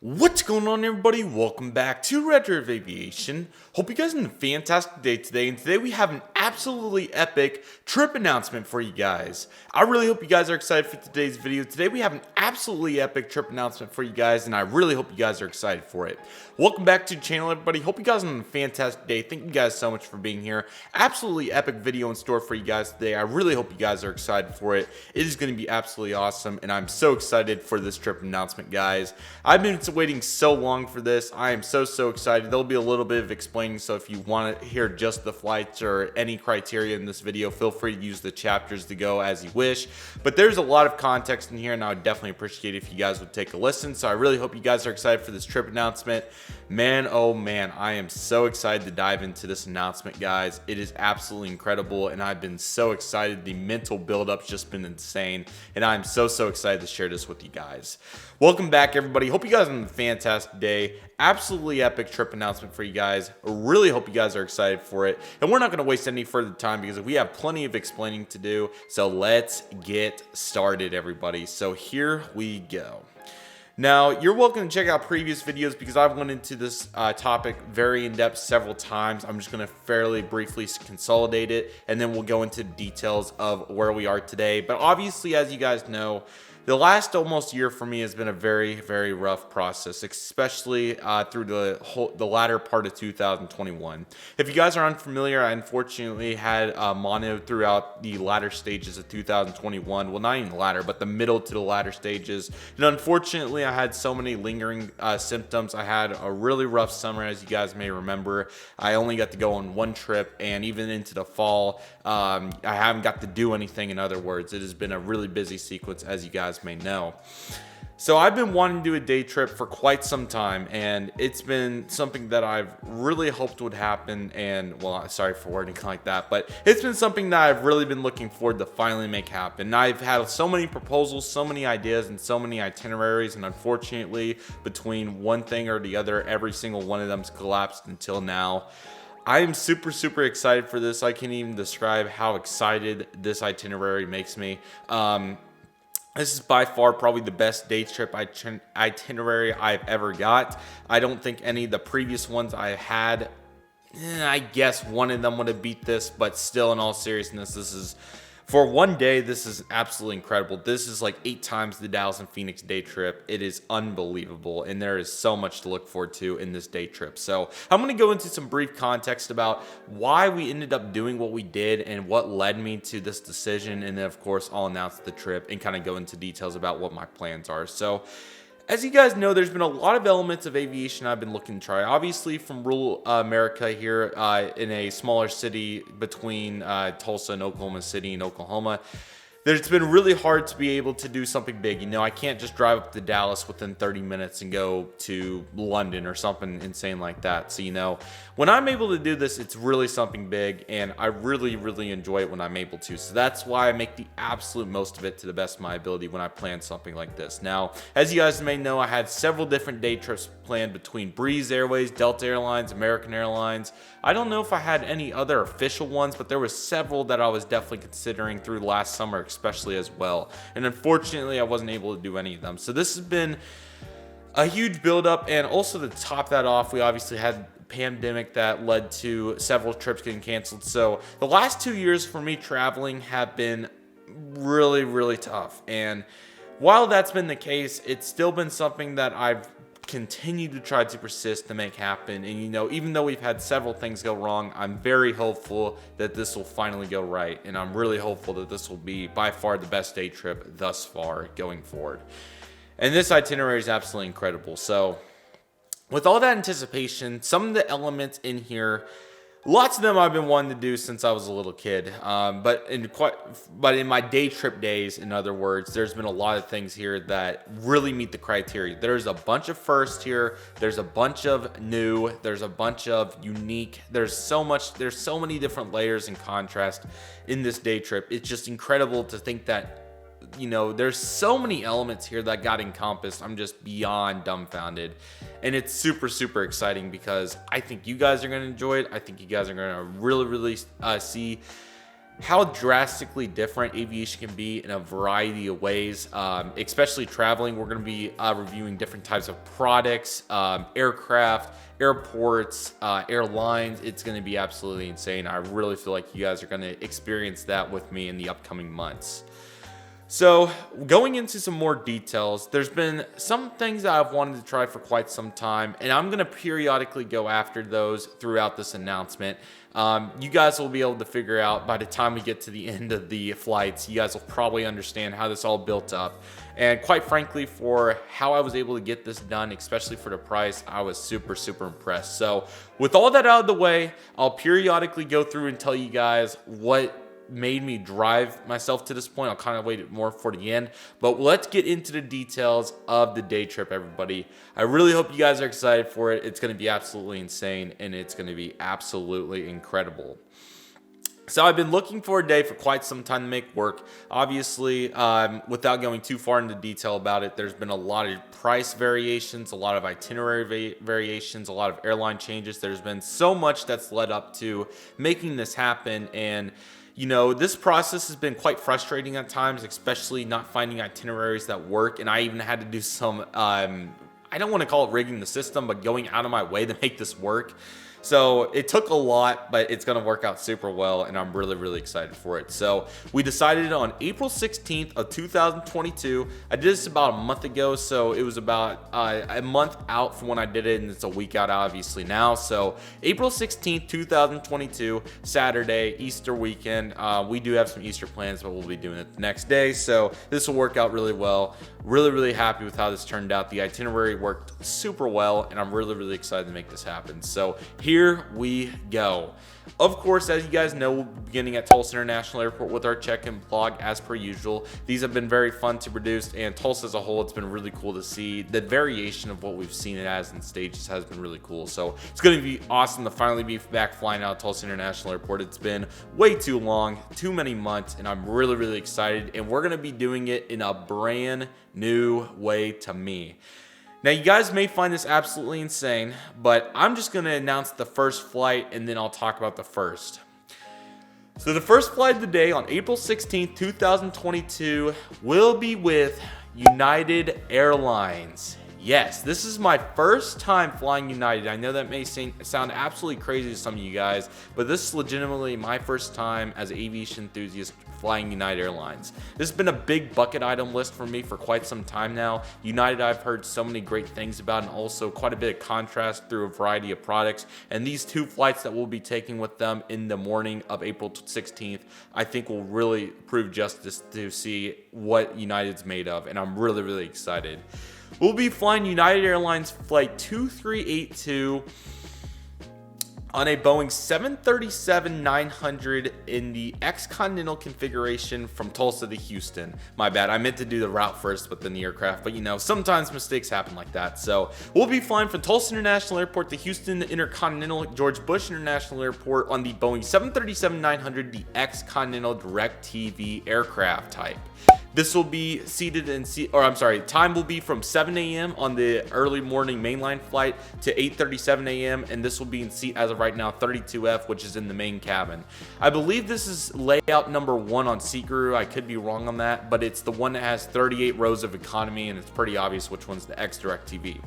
What's going on, everybody? Welcome back to Redriveraviation. Hope you guys are having a fantastic day today, and today we have an absolutely epic trip announcement for you guys. I really hope you guys are excited for today's video. Today we have an absolutely epic trip announcement for you guys, and I really hope you guys are excited for it. Welcome back to the channel, everybody. Hope you guys are having a fantastic day. Thank you guys so much for being here. Absolutely epic video in store for you guys today. I really hope you guys are excited for it. It is going to be absolutely awesome, and I'm so excited for this trip announcement, guys. I've been waiting so long for this. I am so excited. There'll be a little bit of explaining, so if you want to hear just the flights or any criteria in this video, feel free to use the chapters to go as you wish. But there's a lot of context in here, and I would definitely appreciate it if you guys would take a listen. So I really hope you guys are excited for this trip announcement. Man, oh man, I am so excited to dive into this announcement, guys. It is absolutely incredible, and I've been so excited. The mental build-up's just been insane, and I'm so excited to share this with you guys. Welcome back, everybody. Hope you guys are having a fantastic day. Absolutely epic trip announcement for you guys. I really hope you guys are excited for it, and we're not going to waste any further time because we have plenty of explaining to do. So let's get started, everybody. So here we go. Now, you're welcome to check out previous videos because I've went into this topic very in-depth several times. I'm just going to fairly briefly consolidate it, and then we'll go into details of where we are today. But obviously, as you guys know, the last almost year for me has been a very rough process, especially through the latter part of 2021. If you guys are unfamiliar, I unfortunately had mono throughout the latter stages of 2021. Well, not even the latter, but the middle to the latter stages. And unfortunately, I had so many lingering symptoms. I had a really rough summer, as you guys may remember. I only got to go on one trip, and even into the fall, I haven't got to do anything. In other words, it has been a really busy sequence, as you guys may know. So I've been wanting to do a day trip for quite some time, and it's been something that I've really hoped would happen. And well, sorry for wording like that, but it's been something that I've really been looking forward to finally make happen. I've had so many proposals, so many ideas, and so many itineraries, and unfortunately, between one thing or the other, every single one of them's collapsed until now. I am super excited for this. I can't even describe how excited this itinerary makes me. This is by far probably the best day trip itinerary I've ever got. I don't think any of the previous ones I had, I guess one of them would have beat this, but still, in all seriousness, this is, for one day, this is absolutely incredible. This is like 8 times the Dallas and Phoenix day trip. It is unbelievable, and there is so much to look forward to in this day trip. So I'm going to go into some brief context about why we ended up doing what we did and what led me to this decision, and then, of course, I'll announce the trip and kind of go into details about what my plans are. So as you guys know, there's been a lot of elements of aviation I've been looking to try. Obviously, from rural America here in a smaller city between Tulsa and Oklahoma City in Oklahoma, it's been really hard to be able to do something big. You know, I can't just drive up to Dallas within 30 minutes and go to London or something insane like that. So, you know, when I'm able to do this, it's really something big, and I really enjoy it when I'm able to. So that's why I make the absolute most of it to the best of my ability when I plan something like this. Now, as you guys may know, I had several different day trips planned between Breeze Airways, Delta Airlines, American Airlines. I don't know if I had any other official ones, but there were several that I was definitely considering through last summer, especially as well. And unfortunately, I wasn't able to do any of them. So this has been a huge buildup, and also to top that off, we obviously had pandemic that led to several trips getting canceled. So the last 2 years for me traveling have been really tough. And while that's been the case, it's still been something that I've continued to try to persist to make happen. And you know, even though we've had several things go wrong, I'm very hopeful that this will finally go right, and I'm really hopeful that this will be by far the best day trip thus far going forward. And this itinerary is absolutely incredible. So with all that anticipation, some of the elements in here, lots of them I've been wanting to do since I was a little kid, but in my day trip days, in other words, there's been a lot of things here that really meet the criteria. There's a bunch of first here, there's a bunch of new, there's a bunch of unique, there's so many different layers and contrast in this day trip. It's just incredible to think that, you know, there's so many elements here that got encompassed. I'm just beyond dumbfounded, and it's super exciting because I think you guys are going to enjoy it. I think you guys are going to really see how drastically different aviation can be in a variety of ways, especially traveling. We're going to be reviewing different types of products, aircraft, airports, airlines. It's going to be absolutely insane. I really feel like you guys are going to experience that with me in the upcoming months. So going into some more details, there's been some things that I've wanted to try for quite some time, and I'm going to periodically go after those throughout this announcement. You guys will be able to figure out by the time we get to the end of the flights, you guys will probably understand how this all built up. And quite frankly, for how I was able to get this done, especially for the price, I was super, super impressed. So with all that out of the way, I'll periodically go through and tell you guys what made me drive myself to this point. I'll kind of wait more for the end, but let's get into the details of the day trip, everybody. I really hope you guys are excited for it. It's going to be absolutely insane, and it's going to be absolutely incredible. So I've been looking for a day for quite some time to make work. Obviously, without going too far into detail about it, there's been a lot of price variations, a lot of itinerary variations, a lot of airline changes. There's been so much that's led up to making this happen, and you know, this process has been quite frustrating at times, especially not finding itineraries that work. And I even had to do some, I don't want to call it rigging the system, but going out of my way to make this work. So it took a lot, but it's going to work out super well, and I'm really, really excited for it. So we decided on April 16th of 2022. I did this about a month ago, so it was about a month out from when I did it, and it's a week out obviously now. So April 16th, 2022, Saturday, Easter weekend. We do have some Easter plans, but we'll be doing it the next day. So this will work out really well. Really, really happy with how this turned out. The itinerary worked super well, and I'm really, really excited to make this happen. So here we go. Of course, as you guys know, we'll be beginning at Tulsa International Airport with our check-in vlog as per usual. These have been very fun to produce, and Tulsa as a whole, it's been really cool to see. The variation of what we've seen it as in stages has been really cool. So it's going to be awesome to finally be back flying out of Tulsa International Airport. It's been way too long, too many months, and I'm really, really excited. And we're going to be doing it in a brand new way to me. Now, you guys may find this absolutely insane, but I'm just going to announce the first flight, and then I'll talk about the first. So the first flight of the day on April 16th, 2022 will be with United Airlines. Yes, this is my first time flying United. I know that may sound absolutely crazy to some of you guys, but this is legitimately my first time as an aviation enthusiast flying United Airlines. This has been a big bucket item list for me for quite some time now. United, I've heard so many great things about, and also quite a bit of contrast through a variety of products. And these two flights that we'll be taking with them in the morning of April 16th, I think will really prove justice to see what United's made of, and I'm really, really excited. We'll be flying United Airlines Flight 2382 on a Boeing 737-900 in the X-Continental configuration from Tulsa to Houston. My bad, I meant to do the route first, but then the aircraft. But you know, sometimes mistakes happen like that. So we'll be flying from Tulsa International Airport to Houston Intercontinental George Bush International Airport on the Boeing 737-900, the X-Continental DirecTV aircraft type. This will be time will be from 7 a.m. on the early morning mainline flight to 8:37 a.m. and this will be in seat as of right now 32F, which is in the main cabin. I believe this is layout number 1 on SeatGuru. I could be wrong on that, but it's the one that has 38 rows of economy, and it's pretty obvious which one's the X DirecTV.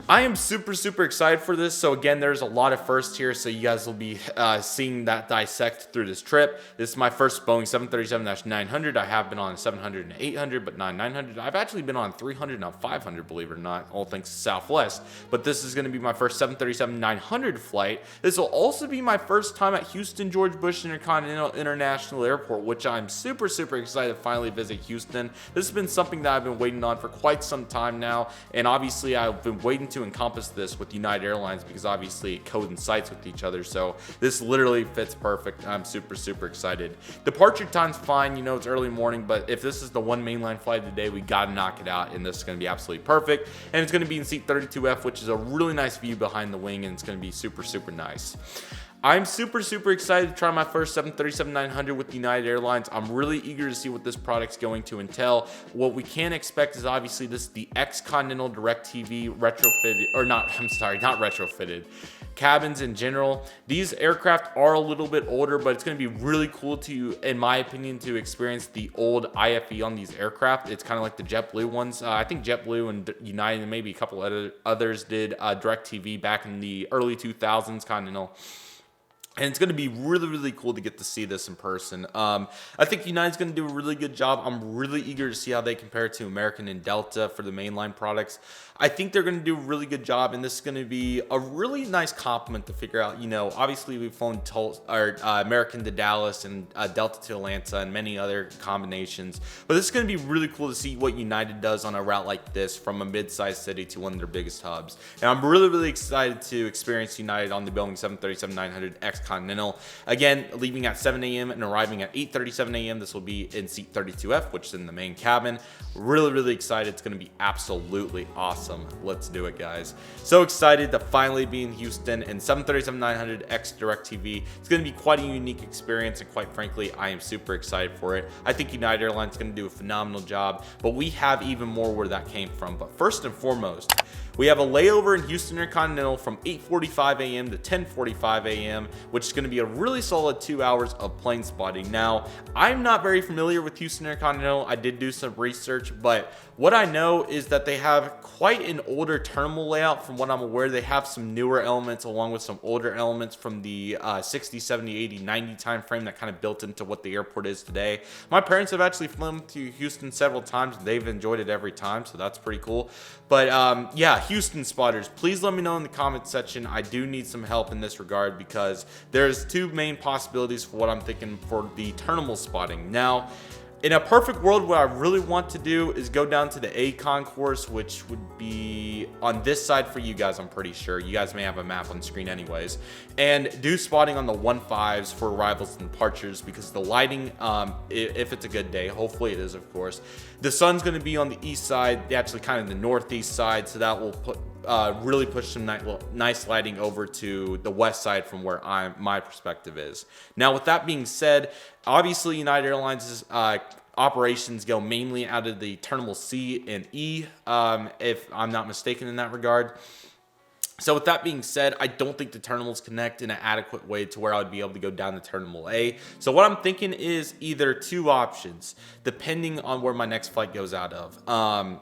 I am super, super excited for this. So again, there's a lot of firsts here, so you guys will be seeing that dissect through this trip. This is my first Boeing 737-900. I have been on 700 and 800, but not 900. I've actually been on 300 and 500, believe it or not, all thanks to Southwest. But this is going to be my first 737-900 flight. This will also be my first time at Houston George Bush Intercontinental International Airport, which I'm super, super excited to finally visit Houston. This has been something that I've been waiting on for quite some time now, and obviously I've been waiting to encompass this with United Airlines because obviously it coincides with each other, so this literally fits perfect. I'm super, super excited. Departure time's fine, you know, it's early morning, but if this is the one mainline flight of the day, we gotta knock it out, and this is gonna be absolutely perfect. And it's gonna be in seat 32F, which is a really nice view behind the wing, and it's gonna be super, super nice. I'm super excited to try my first 737-900 with United Airlines. I'm really eager to see what this product's going to entail. What we can expect is obviously this is the ex-Continental DirecTV retrofitted, or not, I'm sorry, not retrofitted, cabins in general. These aircraft are a little bit older, but it's going to be really cool to, in my opinion, to experience the old IFE on these aircraft. It's kind of like the JetBlue ones. I think JetBlue and United and maybe a couple others did DirecTV back in the early 2000s, Continental. And it's going to be really cool to get to see this in person. I think United's going to do a really good job. I'm really eager to see how they compare to American and Delta for the mainline products. I think they're going to do a really good job, and this is going to be a really nice compliment to figure out. You know, obviously we've flown American to Dallas and Delta to Atlanta and many other combinations, but this is going to be really cool to see what United does on a route like this from a mid-sized city to one of their biggest hubs. And I'm really excited to experience United on the Boeing 737-900X Continental. Again, leaving at 7 a.m. and arriving at 8:37 a.m. This will be in seat 32F, which is in the main cabin. Really excited. It's going to be absolutely awesome. Let's do it, guys. So excited to finally be in Houston and 737-900X DirecTV. It's going to be quite a unique experience, and quite frankly, I am super excited for it. I think United Airlines is going to do a phenomenal job, but we have even more where that came from. But first and foremost, we have a layover in Houston Intercontinental from 8:45 a.m. to 10:45 a.m., which is going to be a really solid 2 hours of plane spotting. Now, I'm not very familiar with Houston Intercontinental. I did do some research, but what I know is that they have quite an older terminal layout. From what I'm aware, they have some newer elements along with some older elements from the 60, 70, 80, 90 time frame that kind of built into what the airport is today. My parents have actually flown to Houston several times. They've enjoyed it every time, so that's pretty cool. But yeah, Houston spotters, please let me know in the comment section. I do need some help in this regard because there's two main possibilities for what I'm thinking for the terminal spotting. Now, in a perfect world, what I really want to do is go down to the A concourse, which would be on this side for you guys, I'm pretty sure. You guys may have a map on screen anyways. And do spotting on the 1-5s for arrivals and departures, because the lighting, if it's a good day, hopefully it is, of course. The sun's going to be on the east side, actually kind of the northeast side, so that will put really push some nice lighting over to the west side from where my perspective is. Now, with that being said, obviously United Airlines' operations go mainly out of the Terminal C and E, if I'm not mistaken in that regard. So with that being said, I don't think the terminals connect in an adequate way to where I would be able to go down to Terminal A. So what I'm thinking is either two options, depending on where my next flight goes out of.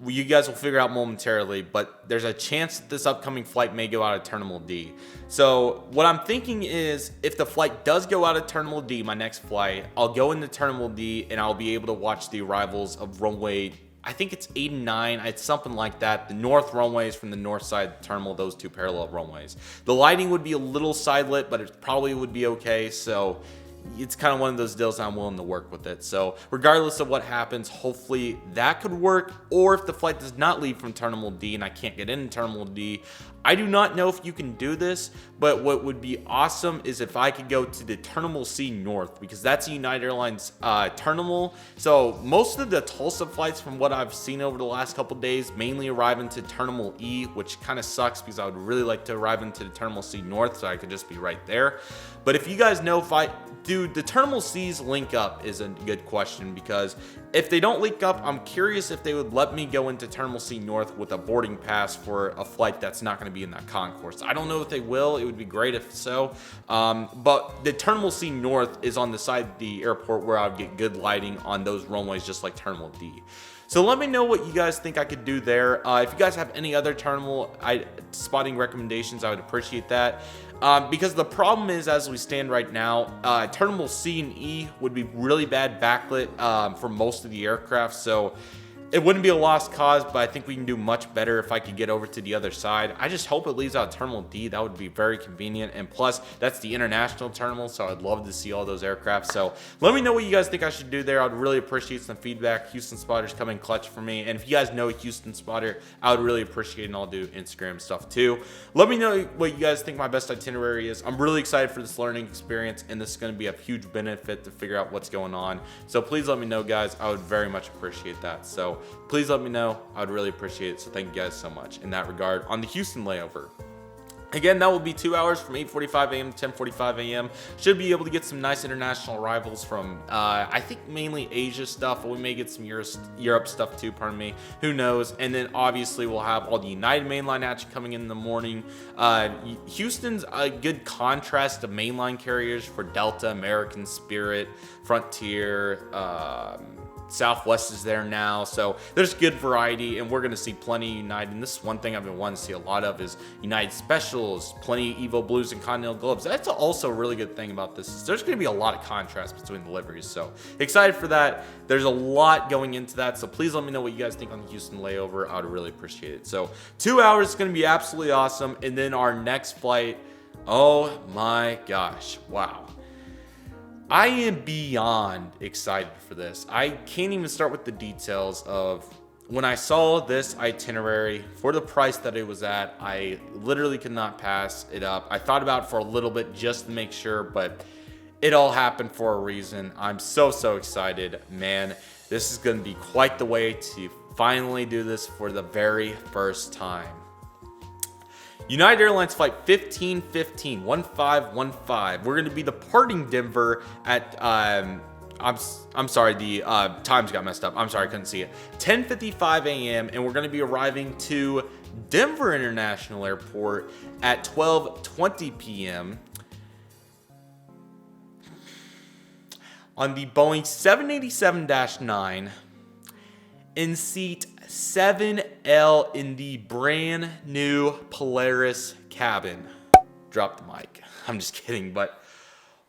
You guys will figure out momentarily, but there's a chance that this upcoming flight may go out of Terminal D. So what I'm thinking is, if the flight does go out of Terminal D, my next flight, I'll go into Terminal D and I'll be able to watch the arrivals of runway, I think it's 8 and 9, it's something like that. The north runways from the north side terminal, those two parallel runways. The lighting would be a little side lit, but it probably would be okay. So it's kind of one of those deals I'm willing to work with it. So regardless of what happens, hopefully that could work. Or if the flight does not leave from Terminal D and I can't get into Terminal D, I do not know if you can do this, but what would be awesome is if I could go to the Terminal C North, because that's a United Airlines terminal. So most of the Tulsa flights, from what I've seen over the last couple days, mainly arrive into Terminal E, which kind of sucks because I would really like to arrive into the Terminal C North so I could just be right there. But if you guys know dude, the Terminal C's link up is a good question, because if they don't link up, I'm curious if they would let me go into Terminal C North with a boarding pass for a flight that's not going to be in that concourse. I don't know if they will. It would be great if so. But the Terminal C North is on the side of the airport where I would get good lighting on those runways, just like Terminal D. So let me know what you guys think I could do there. If you guys have any other terminal spotting recommendations, I would appreciate that. Because the problem is, as we stand right now, Terminal C and E would be really bad backlit for most of the aircraft. So it wouldn't be a lost cause, but I think we can do much better if I could get over to the other side. I just hope it leaves out Terminal D. That would be very convenient. And plus, that's the international terminal, so I'd love to see all those aircraft. So let me know what you guys think I should do there. I'd really appreciate some feedback. Houston spotters come in clutch for me. And if you guys know a Houston spotter, I would really appreciate it, and I'll do Instagram stuff too. Let me know what you guys think my best itinerary is. I'm really excited for this learning experience, and this is going to be a huge benefit to figure out what's going on. So please let me know, guys. I would very much appreciate that. So please let me know. I would really appreciate it. So thank you guys so much in that regard on the Houston layover. Again, that will be 2 hours from 8:45 a.m. to 10:45 a.m. Should be able to get some nice international arrivals from, I think mainly Asia stuff, but we may get some Europe stuff too, pardon me. Who knows? And then obviously we'll have all the United mainline action coming in the morning. Houston's a good contrast to mainline carriers for Delta, American, Spirit, Frontier, Southwest is there now, so there's good variety, and we're going to see plenty of United. And this is one thing I've been wanting to see a lot of is United Specials, plenty of Evo Blues and Continental Globes. That's also a really good thing about this. Is there's going to be a lot of contrast between deliveries, so excited for that. There's a lot going into that, so please let me know what you guys think on the Houston layover. I would really appreciate it. So 2 hours is going to be absolutely awesome, and then our next flight, oh my gosh, wow. I am beyond excited for this. I can't even start with the details of when I saw this itinerary for the price that it was at. I literally could not pass it up. I thought about it for a little bit just to make sure, but it all happened for a reason. I'm so excited, man. This is going to be quite the way to finally do this for the very first time. United Airlines flight 1515, 1515. We're going to be departing Denver at, I'm sorry, the times got messed up. I'm sorry, I couldn't see it. 10:55 a.m. and we're going to be arriving to Denver International Airport at 12:20 p.m. on the Boeing 787-9 in seat 7L in the brand new Polaris cabin. Drop the mic. I'm just kidding, but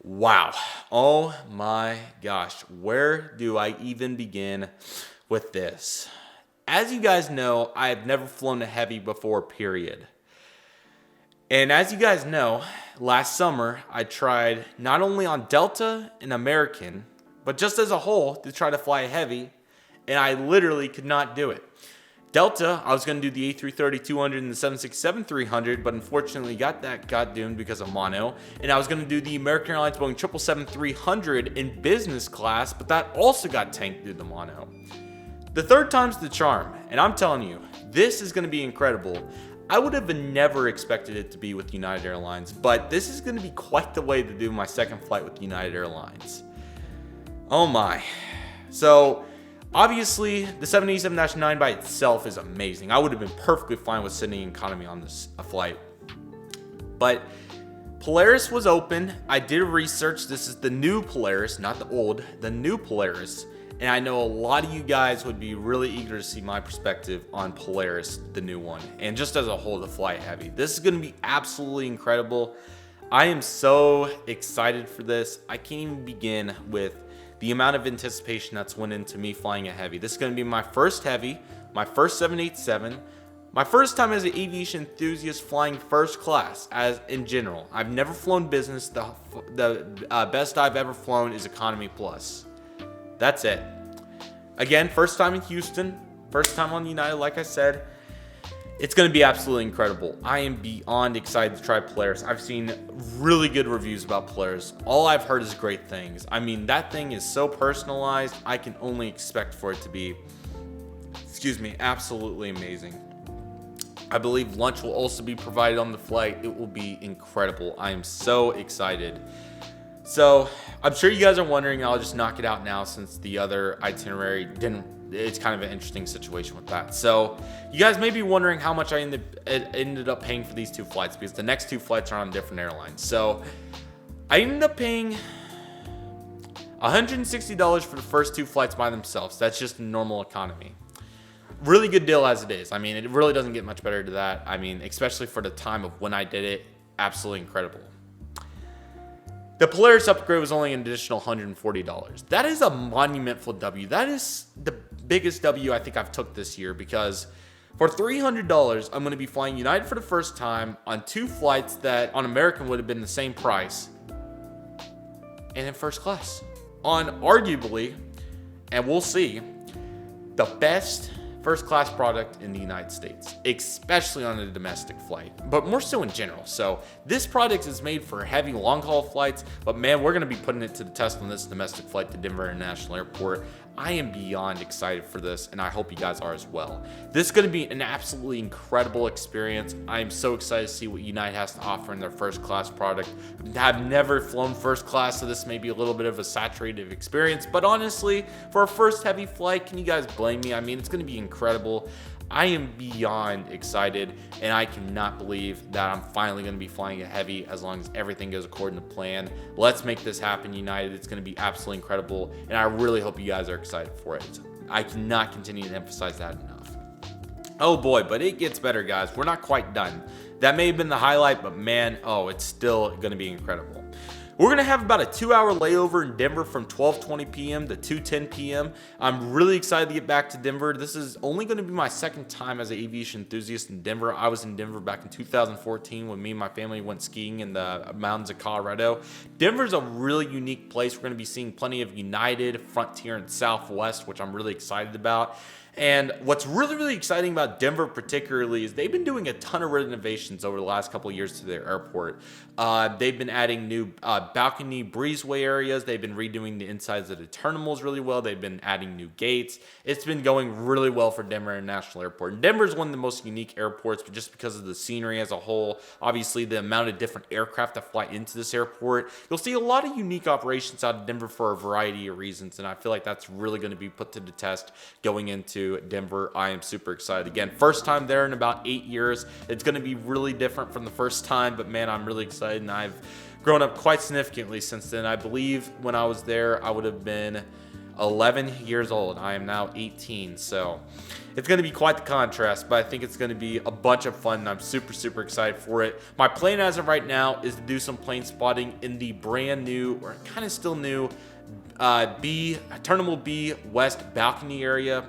wow. Oh my gosh. Where do I even begin with this? As you guys know, I've never flown a heavy before, period. And as you guys know, last summer I tried not only on Delta and American, but just as a whole to try to fly a heavy, and I literally could not do it. Delta, I was going to do the A330-200 and the 767-300, but unfortunately got doomed because of mono. And I was going to do the American Airlines Boeing 777-300 in business class, but that also got tanked due to mono. The third time's the charm, and I'm telling you, this is going to be incredible. I would have never expected it to be with United Airlines, but this is going to be quite the way to do my second flight with United Airlines. Oh my. So obviously, the 787-9 by itself is amazing. I would have been perfectly fine with sitting economy on this flight. But Polaris was open. I did research. This is the new Polaris, not the old, the new Polaris. And I know a lot of you guys would be really eager to see my perspective on Polaris, the new one, and just as a whole, the flight heavy. This is going to be absolutely incredible. I am so excited for this. I can't even begin with the amount of anticipation that's went into me flying a heavy. This is going to be my first heavy, my first 787, my first time as an aviation enthusiast flying first class as in general. I've never flown business. The best I've ever flown is economy plus. That's it. Again, first time in Houston, first time on United, like I said. It's going to be absolutely incredible. I am beyond excited to try Polaris. I've seen really good reviews about Polaris. All I've heard is great things. I mean, that thing is so personalized. I can only expect for it to be, absolutely amazing. I believe lunch will also be provided on the flight. It will be incredible. I am so excited. So I'm sure you guys are wondering, I'll just knock it out now since the other itinerary it's kind of an interesting situation with that. So you guys may be wondering how much I ended up paying for these two flights, because the next two flights are on different airlines. So I ended up paying $160 for the first two flights by themselves. That's just normal economy. Really good deal as it is. I mean, it really doesn't get much better to that. I mean, especially for the time of when I did it, absolutely incredible. The Polaris upgrade was only an additional $140. That is a monumental W. That is the biggest W I think I've took this year, because for $300, I'm going to be flying United for the first time on two flights that on American would have been the same price, and in first class. On arguably, and we'll see, the best first class product in the United States, especially on a domestic flight, but more so in general. So this product is made for heavy long haul flights, but man, we're going to be putting it to the test on this domestic flight to Denver International Airport. I am beyond excited for this, and I hope you guys are as well. This is going to be an absolutely incredible experience. I am so excited to see what United has to offer in their first class product. I've never flown first class, so this may be a little bit of a saturated experience, but honestly, for a first heavy flight, can you guys blame me? I mean, it's going to be incredible. I am beyond excited, and I cannot believe that I'm finally going to be flying a heavy as long as everything goes according to plan. Let's make this happen, United. It's going to be absolutely incredible, and I really hope you guys are excited for it. I cannot continue to emphasize that enough. Oh boy, but it gets better, guys. We're not quite done. That may have been the highlight, but man, oh, it's still going to be incredible. We're going to have about a 2-hour layover in Denver from 12:20 p.m. to 2:10 p.m. I'm really excited to get back to Denver. This is only going to be my second time as an aviation enthusiast in Denver. I was in Denver back in 2014 when me and my family went skiing in the mountains of Colorado. Denver's a really unique place. We're going to be seeing plenty of United, Frontier, and Southwest, which I'm really excited about. And what's really, really exciting about Denver particularly is they've been doing a ton of renovations over the last couple of years to their airport. They've been adding new balcony breezeway areas. They've been redoing the insides of the terminals really well. They've been adding new gates. It's been going really well for Denver International Airport. And Denver is one of the most unique airports, but just because of the scenery as a whole, obviously the amount of different aircraft that fly into this airport, you'll see a lot of unique operations out of Denver for a variety of reasons. And I feel like that's really going to be put to the test going into Denver. I am super excited. Again, first time there in about 8 years. It's going to be really different from the first time, but man, I'm really excited, and I've grown up quite significantly since then. I believe when I was there, I would have been 11 years old. I am now 18, so it's going to be quite the contrast, but I think it's going to be a bunch of fun, and I'm super, super excited for it. My plan as of right now is to do some plane spotting in the brand new, or kind of still new, Terminal B West balcony area.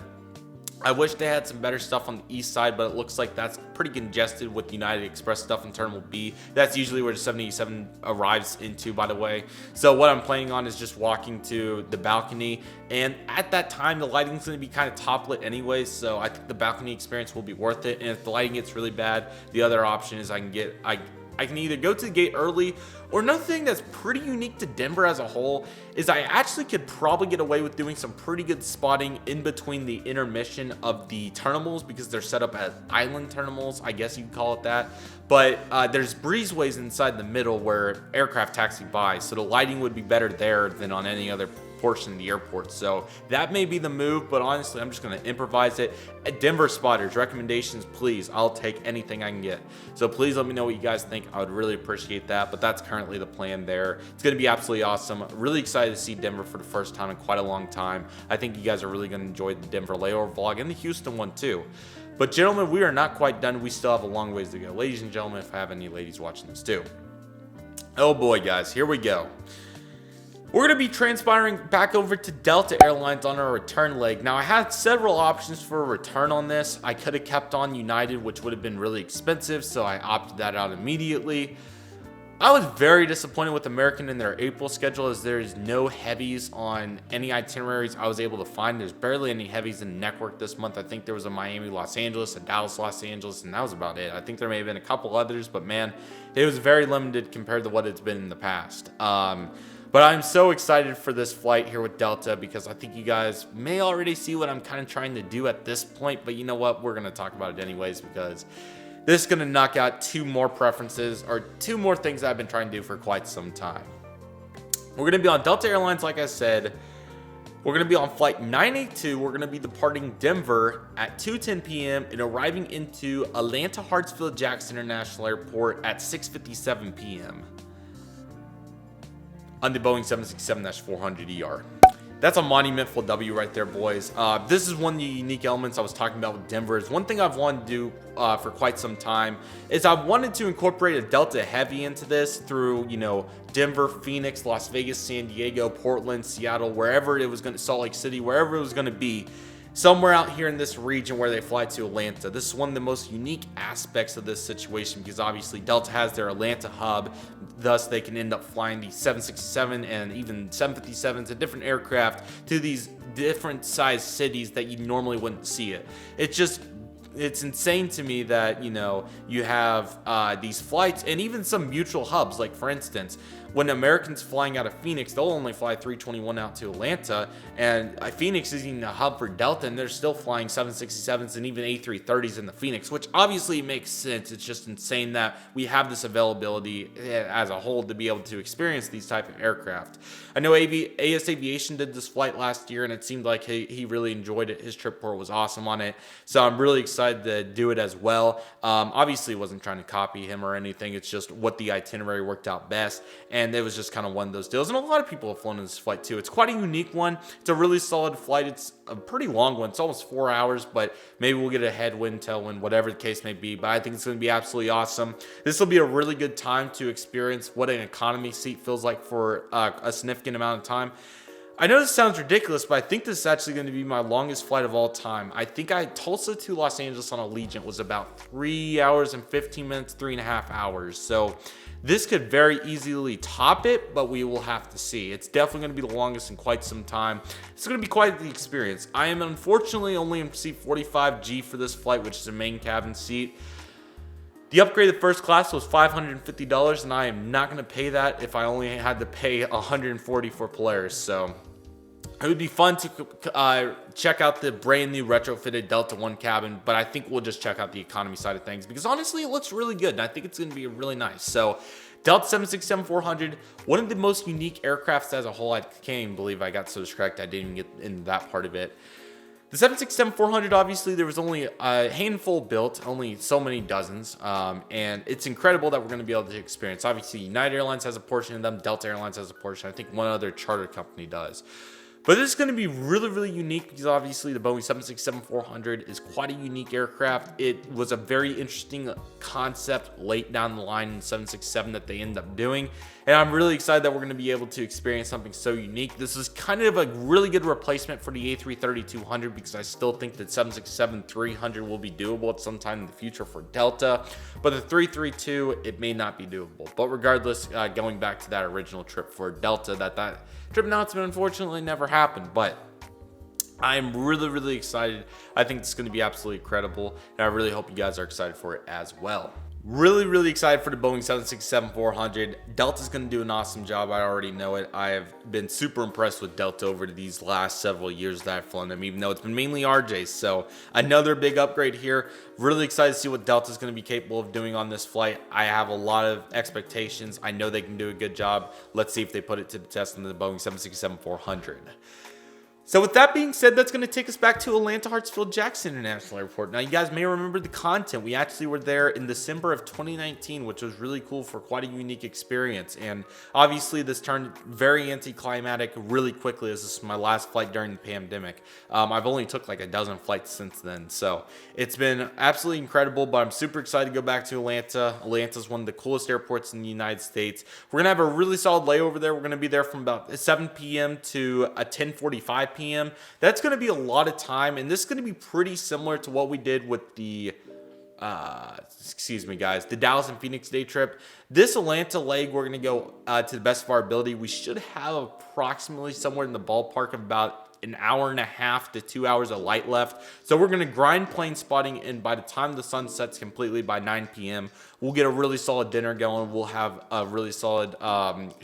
I wish they had some better stuff on the east side, but it looks like that's pretty congested with United Express stuff in Terminal B. That's usually where the 787 arrives into, by the way. So what I'm planning on is just walking to the balcony, and at that time, the lighting's going to be kind of top lit anyway, so I think the balcony experience will be worth it. And if the lighting gets really bad, the other option is I can either go to the gate early, or another thing that's pretty unique to Denver as a whole is I actually could probably get away with doing some pretty good spotting in between the intermission of the terminals, because they're set up as island terminals, I guess you could call it that. But there's breezeways inside the middle where aircraft taxi by, so the lighting would be better there than on any other portion of the airport. So that may be the move, but honestly, I'm just going to improvise it. Denver spotters, recommendations, please. I'll take anything I can get. So please let me know what you guys think. I would really appreciate that, but that's currently the plan there. It's going to be absolutely awesome. Really excited to see Denver for the first time in quite a long time. I think you guys are really going to enjoy the Denver layover vlog and the Houston one too. But gentlemen, we are not quite done. We still have a long ways to go. Ladies and gentlemen, if I have any ladies watching this too. Oh boy, guys, here we go. We're going to be transpiring back over to Delta Airlines on our return leg. Now, I had several options for a return on this. I could have kept on United, which would have been really expensive, so I opted that out immediately. I was very disappointed with American in their April schedule, as there is no heavies on any itineraries I was able to find. There's barely any heavies in the network this month. I think there was a Miami, Los Angeles, a Dallas, Los Angeles, and that was about it. I think there may have been a couple others, but man, it was very limited compared to what it's been in the past. But I'm so excited for this flight here with Delta, because I think you guys may already see what I'm kind of trying to do at this point. But you know what? We're going to talk about it anyways, because this is going to knock out two more preferences, or two more things I've been trying to do for quite some time. We're going to be on Delta Airlines, like I said. We're going to be on flight 982. We're going to be departing Denver at 2:10 p.m. and arriving into Atlanta Hartsfield-Jackson International Airport at 6:57 p.m. on the Boeing 767-400ER. That's a monumental W right there, boys. This is one of the unique elements I was talking about with Denver. Is one thing I've wanted to do for quite some time is I've wanted to incorporate a Delta Heavy into this through, you know, Denver, Phoenix, Las Vegas, San Diego, Portland, Seattle, wherever it was going to, Salt Lake City, wherever it was going to be. Somewhere out here in this region where they fly to Atlanta. This is one of the most unique aspects of this situation, because obviously Delta has their Atlanta hub, thus they can end up flying the 767 and even 757s and different aircraft to these different sized cities that you normally wouldn't see it. It's insane to me that, you know, you have these flights and even some mutual hubs. Like, for instance, when Americans flying out of Phoenix, they'll only fly 321 out to Atlanta, and Phoenix is even a hub for Delta, and they're still flying 767s and even A330s in the Phoenix, which obviously makes sense. It's just insane that we have this availability as a whole to be able to experience these type of aircraft. I know AS Aviation did this flight last year, and it seemed like he really enjoyed it. His trip report was awesome on it, so I'm really excited to do it as well. Obviously wasn't trying to copy him or anything. It's just what the itinerary worked out best, and it was just kind of one of those deals. And a lot of people have flown in this flight too. It's quite a unique one. It's a really solid flight. It's a pretty long one. It's almost 4 hours, but maybe we'll get a headwind, tailwind, whatever the case may be. But I think it's going to be absolutely awesome. This will be a really good time to experience what an economy seat feels like for a significant amount of time. I know this sounds ridiculous, but I think this is actually going to be my longest flight of all time. I think Tulsa to Los Angeles on Allegiant was about 3 hours and 15 minutes, 3.5 hours. So this could very easily top it, but we will have to see. It's definitely going to be the longest in quite some time. It's going to be quite the experience. I am unfortunately only in seat 45G for this flight, which is a main cabin seat. The upgrade of first class was $550, and I am not going to pay that if I only had to pay $140 for Polaris. So it would be fun to check out the brand new retrofitted Delta One cabin, but I think we'll just check out the economy side of things because honestly, it looks really good, and I think it's going to be really nice. So Delta 767-400, one of the most unique aircrafts as a whole. I can't even believe I got so distracted I didn't even get into that part of it. The 767-400, obviously, there was only a handful built, only so many dozens, and it's incredible that we're going to be able to experience. Obviously, United Airlines has a portion of them, Delta Airlines has a portion, I think one other charter company does. But this is going to be really, really unique because obviously the Boeing 767-400 is quite a unique aircraft. It was a very interesting concept late down the line in 767 that they ended up doing. And I'm really excited that we're going to be able to experience something so unique. This is kind of a really good replacement for the A330-200 because I still think that 767-300 will be doable at some time in the future for Delta. But the 332, it may not be doable. But regardless, going back to that original trip for Delta, that trip announcement unfortunately never happened, but I'm really, really excited. I think it's going to be absolutely incredible, and I really hope you guys are excited for it as well. Really, really excited for the Boeing 767-400. Delta's going to do an awesome job. I already know it. I have been super impressed with Delta over these last several years that I've flown them, even though it's been mainly RJs. So another big upgrade here. Really excited to see what Delta's going to be capable of doing on this flight. I have a lot of expectations. I know they can do a good job. Let's see if they put it to the test in the Boeing 767-400. So with that being said, that's going to take us back to Atlanta Hartsfield-Jackson International Airport. Now, you guys may remember the content. We actually were there in December of 2019, which was really cool for quite a unique experience. And obviously, this turned very anticlimactic really quickly as this is my last flight during the pandemic. I've only took like a dozen flights since then. So it's been absolutely incredible, but I'm super excited to go back to Atlanta. Atlanta is one of the coolest airports in the United States. We're going to have a really solid layover there. We're going to be there from about 7 p.m. to 10:45 p.m. That's going to be a lot of time, and this is going to be pretty similar to what we did with the the Dallas and Phoenix day trip. This Atlanta leg, we're going to go to the best of our ability. We should have approximately somewhere in the ballpark of about an hour and a half to 2 hours of light left. So we're going to grind plane spotting, and by the time the sun sets completely by 9 p.m., we'll get a really solid dinner going. We'll have a really solid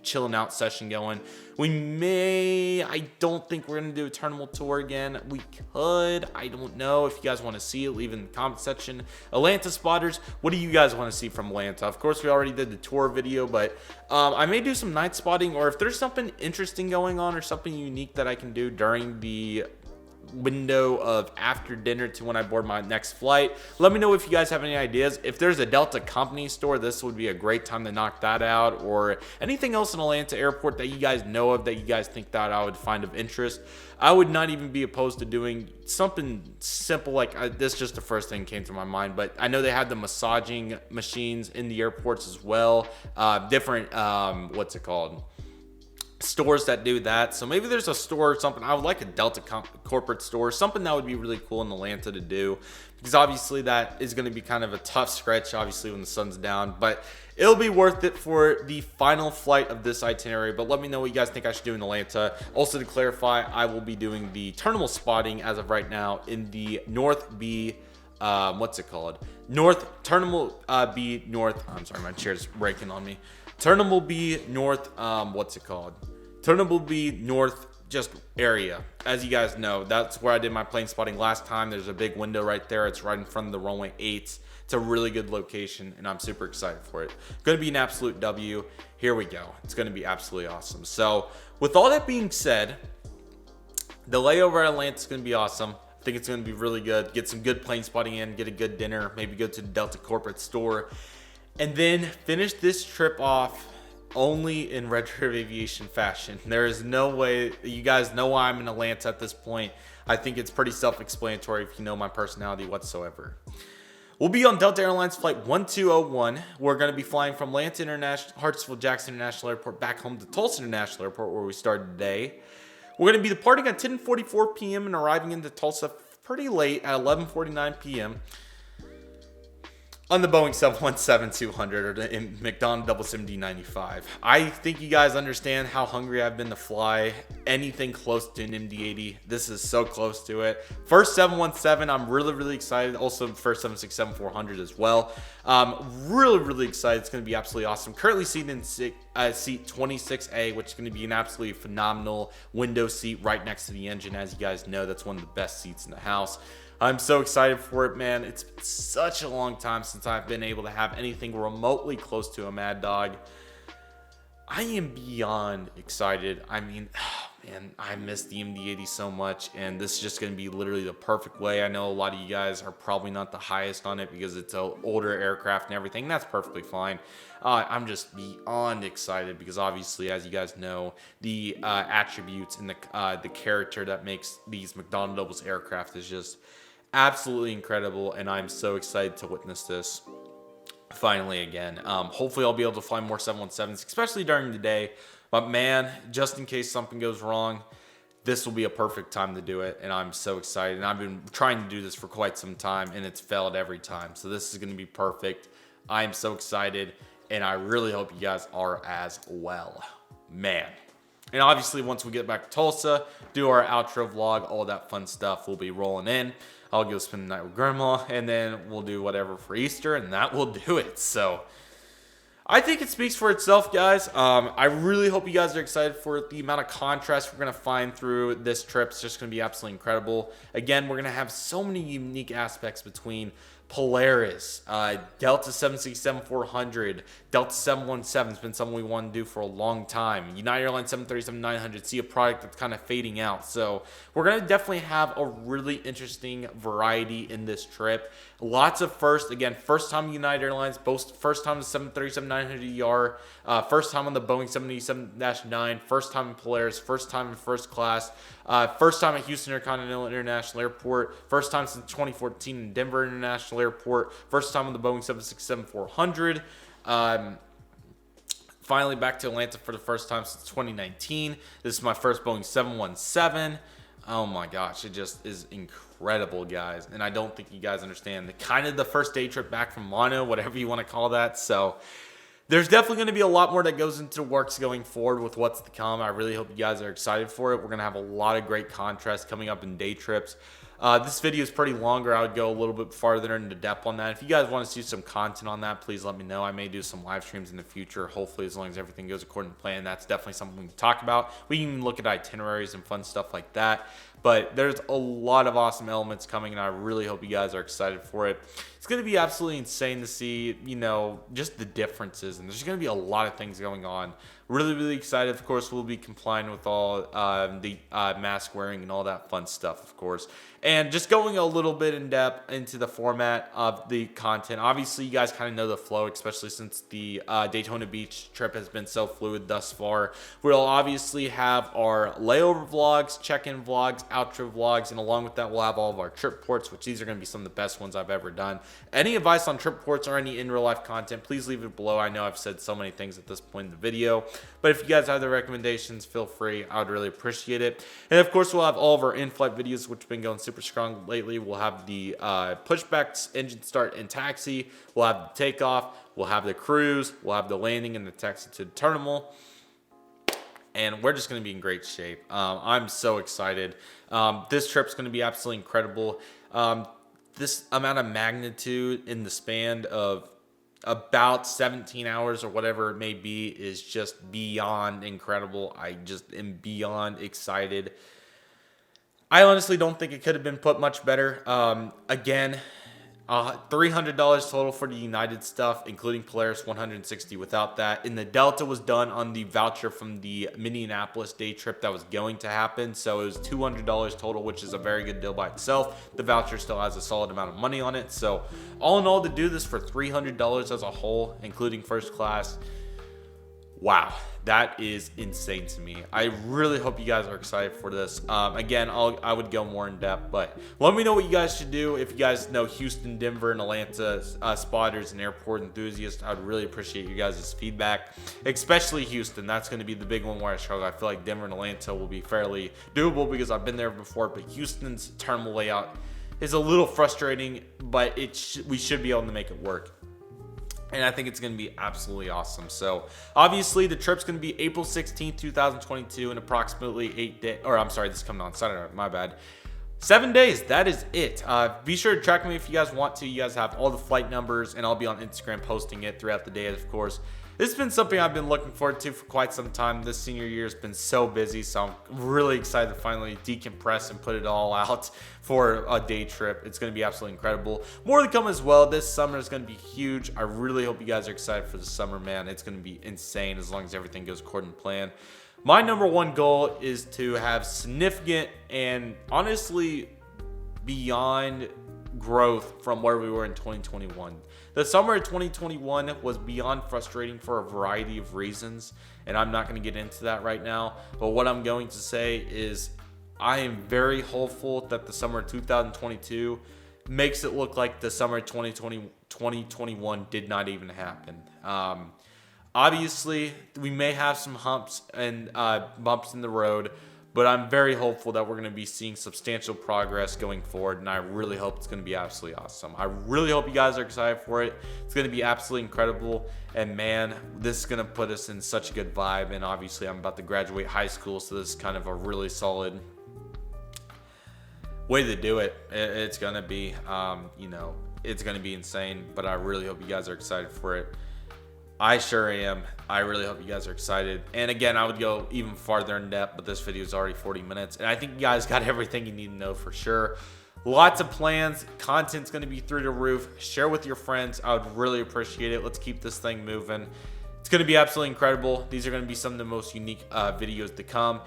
chilling out session going. I don't think we're going to do a terminal tour again. We could. I don't know. If you guys want to see it, leave in the comment section. Atlanta spotters, what do you guys want to see from Atlanta? Of course, we already did the tour video, but I may do some night spotting, or if there's something interesting going on or something unique that I can do during the window of after dinner to when I board my next flight. Let me know if you guys have any ideas. If there's a Delta company store, this would be a great time to knock that out, or anything else in Atlanta airport that you guys know of that you guys think that I would find of interest. I would not even be opposed to doing something simple like this. Just the first thing came to my mind, but I know they had the massaging machines in the airports as well. Different stores that do that. So maybe there's a store or something. I would like a Delta corporate store, something that would be really cool in Atlanta to do, because obviously that is going to be kind of a tough stretch, obviously, when the sun's down, but it'll be worth it for the final flight of this itinerary. But let me know what you guys think I should do in Atlanta. Also, to clarify, I will be doing the terminal spotting as of right now in the North B, North Terminal B North. I'm sorry, my chair's breaking on me. Turnbull Bee North, what's it called? Turnbull Bee North just area. As you guys know, that's where I did my plane spotting last time. There's a big window right there. It's right in front of the runway 8s. It's a really good location, and I'm super excited for it. Going to be an absolute W. Here we go. It's going to be absolutely awesome. So, with all that being said, the layover at Atlanta is going to be awesome. I think it's going to be really good. Get some good plane spotting in, get a good dinner, maybe go to the Delta corporate store, and then finish this trip off only in Redriveraviation fashion. There is no way. You guys know why I'm in Atlanta at this point. I think it's pretty self-explanatory if you know my personality whatsoever. We'll be on Delta Airlines flight 1201. We're going to be flying from Atlanta International, Hartsfield-Jackson International Airport back home to Tulsa International Airport, where we started today. We're going to be departing at 10:44 p.m. and arriving into Tulsa pretty late at 11:49 p.m. on the Boeing 717-200 or the McDonnell 777-95. I think you guys understand how hungry I've been to fly anything close to an MD-80. This is so close to it. First 717, I'm really excited. Also, first 767-400 as well. Really excited. It's going to be absolutely awesome. Currently seated in seat 26A, which is going to be an absolutely phenomenal window seat right next to the engine. As you guys know, that's one of the best seats in the house. I'm so excited for it, man. It's been such a long time since I've been able to have anything remotely close to a Mad Dog. I am beyond excited. I mean, man, I miss the MD-80 so much, and this is just going to be literally the perfect way. I know a lot of you guys are probably not the highest on it because it's an older aircraft and everything. That's perfectly fine. I'm just beyond excited because obviously, as you guys know, the attributes and the character that makes these McDonnell aircraft is just absolutely incredible, and I'm so excited to witness this finally again. Hopefully I'll be able to fly more 717s, especially during the day, but man, just in case something goes wrong, this will be a perfect time to do it, and I'm so excited. And I've been trying to do this for quite some time, and it's failed every time, so this is going to be perfect. I am so excited, and I really hope you guys are as well, man. And obviously, once we get back to Tulsa, do our outro vlog, all that fun stuff, we'll be rolling in. I'll go spend the night with Grandma, and then we'll do whatever for Easter, and that will do it. So, I think it speaks for itself, guys. I really hope you guys are excited for the amount of contrast we're going to find through this trip. It's just going to be absolutely incredible. Again, we're going to have so many unique aspects between Polaris, Delta 767-400, Delta 717 has been something we want to do for a long time. United Airlines 737-900, see a product that's kind of fading out. So we're going to definitely have a really interesting variety in this trip. Lots of first, again, first time United Airlines, both first time the 737-900ER, first time on the Boeing 787-9, first time in Polaris, first time in first class, first time at Houston Intercontinental International Airport, first time since 2014 in Denver International Airport, first time on the Boeing 767-400. Finally back to Atlanta for the first time since 2019. This is my first Boeing 717. Oh my gosh, it just is incredible, guys. And I don't think you guys understand the first day trip back from mono, whatever you want to call that. So there's definitely going to be a lot more that goes into the works going forward with what's to come. I really hope you guys are excited for it. We're going to have a lot of great contrast coming up in day trips. This video is pretty longer. I would go a little bit farther into depth on that. If you guys want to see some content on that, please let me know. I may do some live streams in the future, hopefully, as long as everything goes according to plan. That's definitely something we can talk about. We can look at itineraries and fun stuff like that. But there's a lot of awesome elements coming, and I really hope you guys are excited for it. It's going to be absolutely insane to see, just the differences. And there's going to be a lot of things going on. Really excited. Of course, we'll be complying with all the mask wearing and all that fun stuff, of course. And just going a little bit in depth into the format of the content. Obviously, you guys kind of know the flow, especially since the Daytona Beach trip has been so fluid thus far. We'll obviously have our layover vlogs, check-in vlogs, outro vlogs, and along with that, we'll have all of our trip ports, which these are going to be some of the best ones I've ever done. Any advice on trip ports or any in real life content, please leave it below. I know I've said so many things at this point in the video, but if you guys have the recommendations, feel free. I would really appreciate it. And of course, we'll have all of our in-flight videos, which have been going super strong lately. We'll have the pushbacks, engine start, and taxi. We'll have the takeoff. We'll have the cruise. We'll have the landing and the taxi to the terminal. And we're just going to be in great shape. I'm so excited. This trip's going to be absolutely incredible. This amount of magnitude in the span of about 17 hours or whatever it may be is just beyond incredible. I just am beyond excited. I honestly don't think it could have been put much better. Again, $300 total for the United stuff, including Polaris, $160 without that. And the Delta was done on the voucher from the Minneapolis day trip that was going to happen. So it was $200 total, which is a very good deal by itself. The voucher still has a solid amount of money on it. So all in all, to do this for $300 as a whole, including first class, wow, that is insane to me. I really hope you guys are excited for this. Again, I would go more in depth, but let me know what you guys should do. If you guys know Houston, Denver, and Atlanta spotters and airport enthusiasts, I'd really appreciate you guys' feedback, especially Houston. That's going to be the big one where I struggle. I feel like Denver and Atlanta will be fairly doable because I've been there before, but Houston's terminal layout is a little frustrating, but we should be able to make it work. And I think it's going to be absolutely awesome. So obviously the trip's going to be April 16th, 2022 in approximately 8 days. Or I'm sorry, this is coming on Saturday. My bad. 7 days. That is it. Be sure to track me if you guys want to. You guys have all the flight numbers, and I'll be on Instagram posting it throughout the day, of course. This has been something I've been looking forward to for quite some time. This senior year has been so busy, so I'm really excited to finally decompress and put it all out for a day trip. It's going to be absolutely incredible. More to come as well. This summer is going to be huge. I really hope you guys are excited for the summer, man. It's going to be insane as long as everything goes according to plan. My number one goal is to have significant and honestly beyond growth from where we were in 2021. The summer of 2021 was beyond frustrating for a variety of reasons, and I'm not going to get into that right now. But what I'm going to say is I am very hopeful that the summer of 2022 makes it look like the summer of 2021 did not even happen. Obviously, we may have some humps and bumps in the road, but I'm very hopeful that we're going to be seeing substantial progress going forward, and I really hope it's going to be absolutely awesome. I really hope you guys are excited for it. It's going to be absolutely incredible, and man, this is going to put us in such a good vibe, and obviously I'm about to graduate high school, so this is kind of a really solid way to do it. It's going to be, it's going to be insane, but I really hope you guys are excited for it. I sure am. I really hope you guys are excited. And again, I would go even farther in depth, but this video is already 40 minutes. And I think you guys got everything you need to know for sure. Lots of plans. Content's going to be through the roof. Share with your friends. I would really appreciate it. Let's keep this thing moving. It's going to be absolutely incredible. These are going to be some of the most unique videos to come.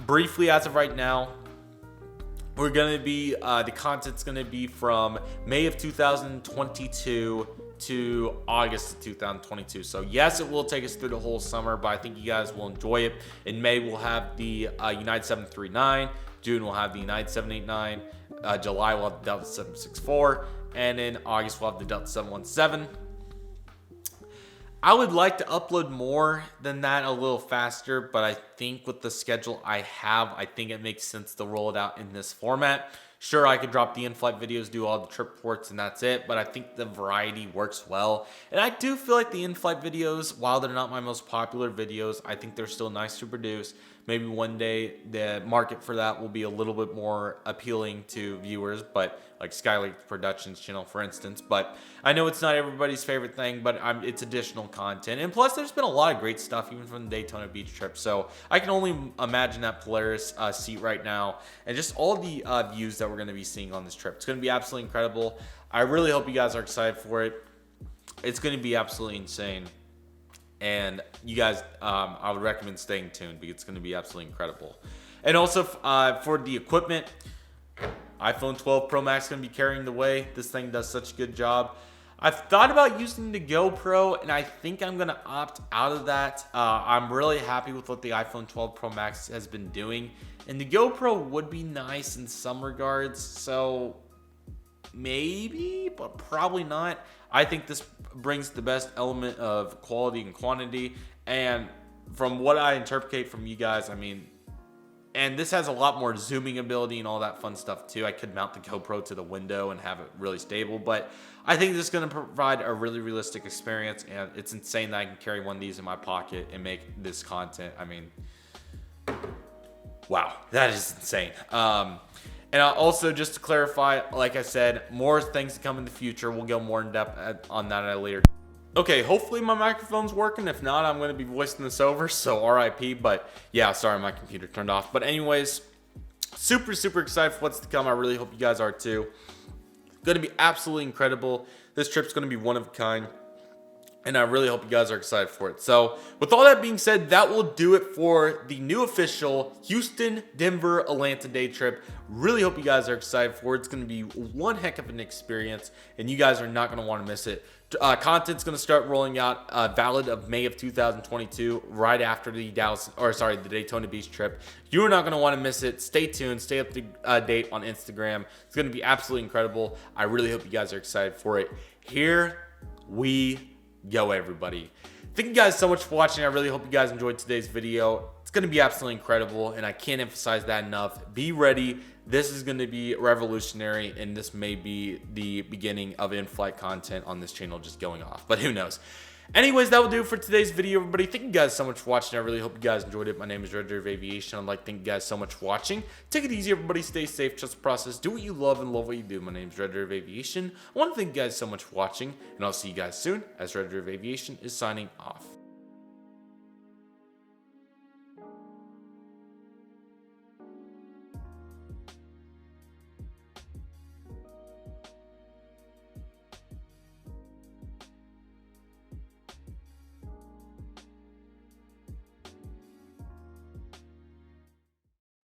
Briefly, as of right now, we're going to be, the content's going to be from May of 2022 to August of 2022. So yes, it will take us through the whole summer, but I think you guys will enjoy it. In May, we'll have the United 739. June, we'll have the United 789. July, we'll have the Delta 764. And in August, we'll have the Delta 717. I would like to upload more than that, a little faster, but I think with the schedule I have, I think it makes sense to roll it out in this format. Sure, I could drop the in-flight videos, do all the trip reports, and that's it, but I think the variety works well. And I do feel like the in-flight videos, while they're not my most popular videos, I think they're still nice to produce. Maybe one day the market for that will be a little bit more appealing to viewers, but like Skylight Productions channel, for instance. But I know it's not everybody's favorite thing, but it's additional content. And plus, there's been a lot of great stuff, even from the Daytona Beach trip. So I can only imagine that Polaris seat right now and just all the views that we're going to be seeing on this trip. It's going to be absolutely incredible. I really hope you guys are excited for it. It's going to be absolutely insane. And you guys, I would recommend staying tuned because it's going to be absolutely incredible. And also for the equipment, iPhone 12 Pro Max is going to be carrying the way. This thing does such a good job. I've thought about using the GoPro, and I think I'm going to opt out of that. I'm really happy with what the iPhone 12 Pro Max has been doing. And the GoPro would be nice in some regards. So maybe, but probably not. I think this brings the best element of quality and quantity. And from what I interpret from you guys, I mean, and this has a lot more zooming ability and all that fun stuff too. I could mount the GoPro to the window and have it really stable, but I think this is going to provide a really realistic experience, and it's insane that I can carry one of these in my pocket and make this content. I mean, wow, that is insane. And also, just to clarify, like I said, more things to come in the future. We'll go more in depth on that at a later Okay, hopefully my microphone's working. If not, I'm going to be voicing this over, so RIP. But yeah, sorry, my computer turned off. But anyways, super excited for what's to come. I really hope you guys are too. Going to be absolutely incredible. This trip's going to be one of a kind, and I really hope you guys are excited for it. So with all that being said, that will do it for the new official Houston, Denver, Atlanta day trip. Really hope you guys are excited for it. It's going to be one heck of an experience, and you guys are not going to want to miss it. Content's going to start rolling out valid of May of 2022, right after the the Daytona Beach trip. You're not going to want to miss it. Stay tuned. Stay up to date on Instagram. It's going to be absolutely incredible. I really hope you guys are excited for it. Here we go, everybody. Thank you guys so much for watching. I really hope you guys enjoyed today's video. It's going to be absolutely incredible, and I can't emphasize that enough. Be ready. This is going to be revolutionary, and this may be the beginning of in-flight content on this channel just going off, but who knows. Anyways, that will do it for today's video, everybody. Thank you guys so much for watching. I really hope you guys enjoyed it. My name is Redriveraviation. I'd like to thank you guys so much for watching. Take it easy, everybody. Stay safe. Trust the process. Do what you love and love what you do. My name is Redriveraviation. I want to thank you guys so much for watching, and I'll see you guys soon as Redriveraviation is signing off.